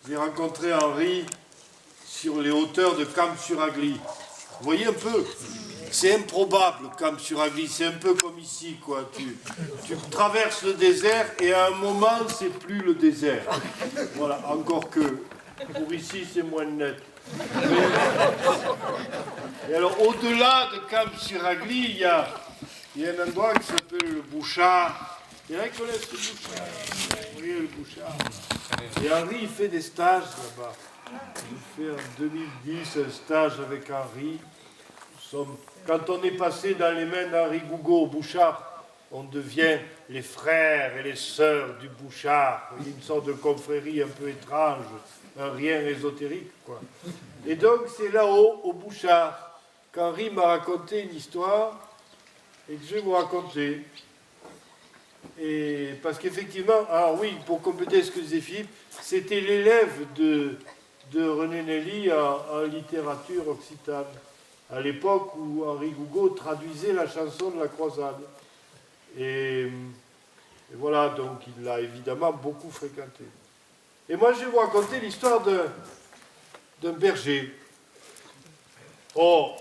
j'ai rencontré Henri sur les hauteurs de Camp-sur-Agly. Vous voyez un peu, c'est improbable Camp-sur-Agly, c'est un peu comme ici, quoi. Tu traverses le désert et à un moment, c'est plus le désert. Voilà, encore que pour ici, c'est moins net. Et alors, au-delà de Camp-sur-Agly, il y a un endroit qui s'appelle le Bouchard. Il y en a qui connaissent le Bouchard. Vous voyez le Bouchard. Et Henri, il fait des stages là-bas. Il fait en 2010 un stage avec Henri. Quand on est passé dans les mains d'Henri Gougaud au Bouchard, on devient les frères et les sœurs du Bouchard. Il y a une sorte de confrérie un peu étrange, un rien ésotérique, quoi. Et donc, c'est là-haut, au Bouchard, qu'Henri m'a raconté une histoire et que je vais vous raconter. Et parce qu'effectivement, ah oui, pour compléter ce que disait Philippe, c'était l'élève de René Nelly en littérature occitane, à l'époque où Henri Gougaud traduisait la chanson de la croisade. Et voilà, donc il l'a évidemment beaucoup fréquenté. Et moi, je vais vous raconter l'histoire d'un berger. Oh,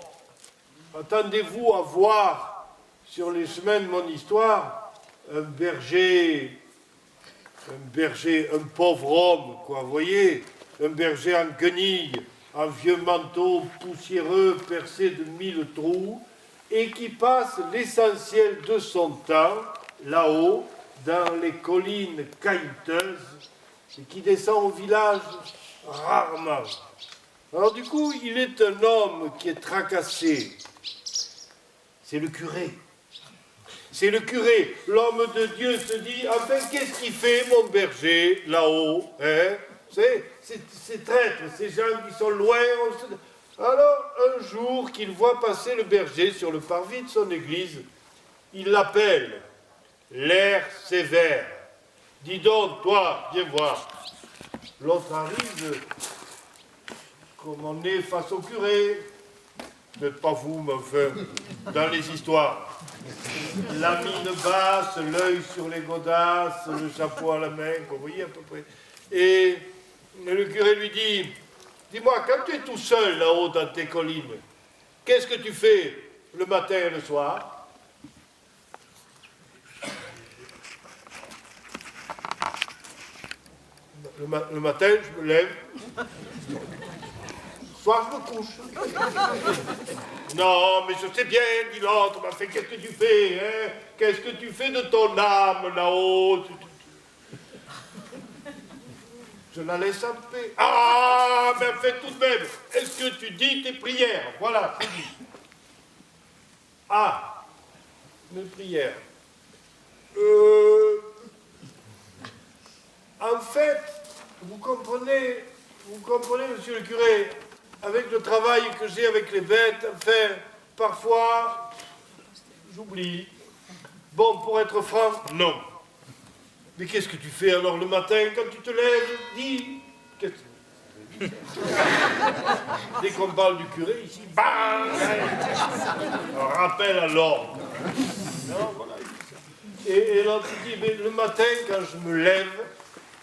attendez-vous à voir sur les chemins de mon histoire un berger, un pauvre homme, quoi, vous voyez, un berger en guenille, un vieux manteau poussiéreux percé de 1000 trous, et qui passe l'essentiel de son temps là-haut, dans les collines caillouteuses, et qui descend au village rarement. Alors du coup, il est un homme qui est tracassé. C'est le curé. C'est le curé. L'homme de Dieu se dit, enfin, qu'est-ce qu'il fait, mon berger, là-haut, hein? Ces traîtres, ces gens qui sont loin. Alors, un jour qu'il voit passer le berger sur le parvis de son église, il l'appelle, l'air sévère. Dis donc, toi, viens voir. L'autre arrive, comme on est face au curé, peut-être pas vous, mais enfin, dans les histoires. La mine basse, l'œil sur les godasses, le chapeau à la main, vous voyez à peu près. Et le curé lui dit, dis-moi, quand tu es tout seul là-haut dans tes collines, qu'est-ce que tu fais le matin et le soir? Le matin, je me lève. Le soir, je me couche. Non, mais je sais bien, dit l'autre, mais qu'est-ce que tu fais, hein? Qu'est-ce que tu fais de ton âme là-haut? Je la laisse en paix. Ah, mais fais tout de même. Est-ce que tu dis tes prières? Voilà, c'est dit. Ah, mes prières. En fait, vous comprenez, monsieur le curé, avec le travail que j'ai avec les bêtes, enfin, parfois, j'oublie. Bon, pour être franc, non. Mais qu'est-ce que tu fais alors le matin quand tu te lèves? Dis. Dès qu'on parle du curé, ici, bang, un rappel à l'ordre. Non, voilà. Et l'autre dit, mais le matin, quand je me lève,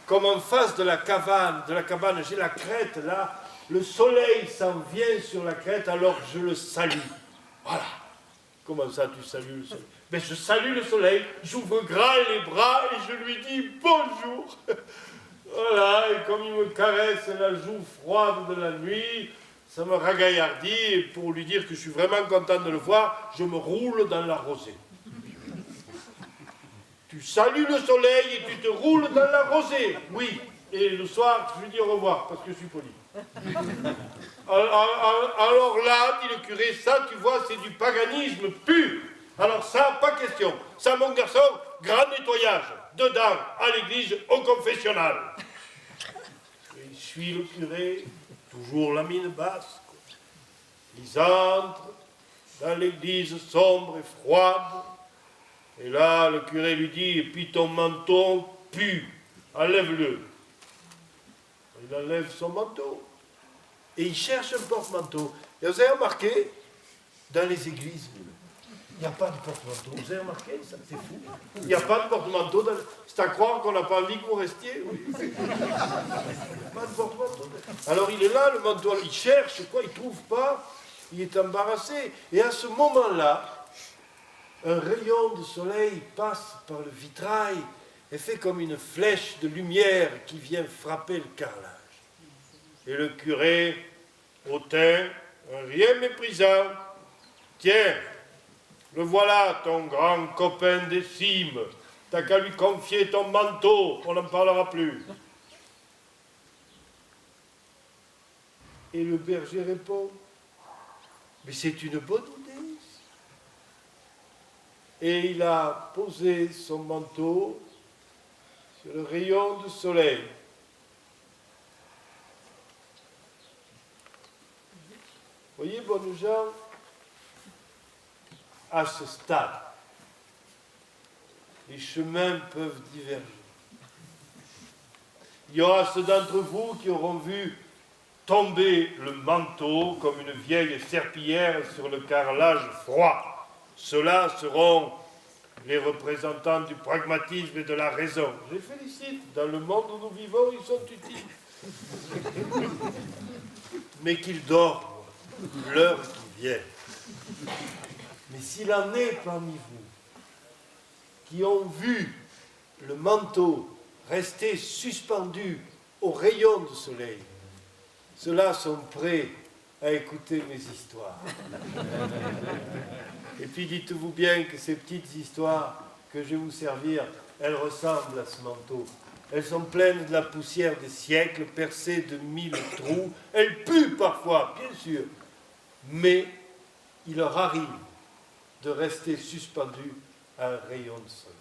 comme en face de la cabane, j'ai la crête là, le soleil s'en vient sur la crête, alors je le salue. Voilà. Comment ça, tu salues le soleil? Mais je salue le soleil, j'ouvre grand les bras et je lui dis bonjour. Voilà, et comme il me caresse la joue froide de la nuit, ça me ragaillardit, et pour lui dire que je suis vraiment content de le voir, je me roule dans la rosée. Tu salues le soleil et tu te roules dans la rosée. Oui, et le soir, je lui dis au revoir, parce que je suis poli. Alors là, dit le curé, ça, tu vois, c'est du paganisme pur. Alors ça, pas question. Ça, mon garçon, grand nettoyage. Dedans, à l'église, au confessionnal. Et il suit le curé, toujours la mine basse. Ils entrent dans l'église sombre et froide. Et là, le curé lui dit, et puis ton menton pue, enlève-le. Il enlève son manteau. Et il cherche un porte-manteau. Et vous avez remarqué, dans les églises, il n'y a pas de porte-manteau. Vous avez remarqué ça? C'est fou. Il n'y a pas de porte-manteau. C'est à croire qu'on n'a pas envie que vous restiez. Oui. Il n'y a pas de porte-manteau. Alors il est là, le manteau, il cherche, quoi, il ne trouve pas, il est embarrassé. Et à ce moment-là, un rayon de soleil passe par le vitrail et fait comme une flèche de lumière qui vient frapper le carrelage. Et le curé, hautain, rien méprisant, tiens, le voilà ton grand copain des cimes, t'as qu'à lui confier ton manteau, on n'en parlera plus. Et le berger répond, mais c'est une bonne idée. Et il a posé son manteau sur le rayon du soleil. Voyez, bonnes gens, à ce stade, les chemins peuvent diverger. Il y aura ceux d'entre vous qui auront vu tomber le manteau comme une vieille serpillière sur le carrelage froid. Ceux-là seront les représentants du pragmatisme et de la raison. Je les félicite, dans le monde où nous vivons, ils sont utiles. Mais qu'ils dorment l'heure qui vient. Mais s'il en est parmi vous qui ont vu le manteau rester suspendu au rayon du soleil, ceux-là sont prêts à écouter mes histoires. Et puis dites-vous bien que ces petites histoires que je vais vous servir, elles ressemblent à ce manteau. Elles sont pleines de la poussière des siècles, percées de 1000 trous. Elles puent parfois, bien sûr, mais il leur arrive de rester suspendus à un rayon de soleil.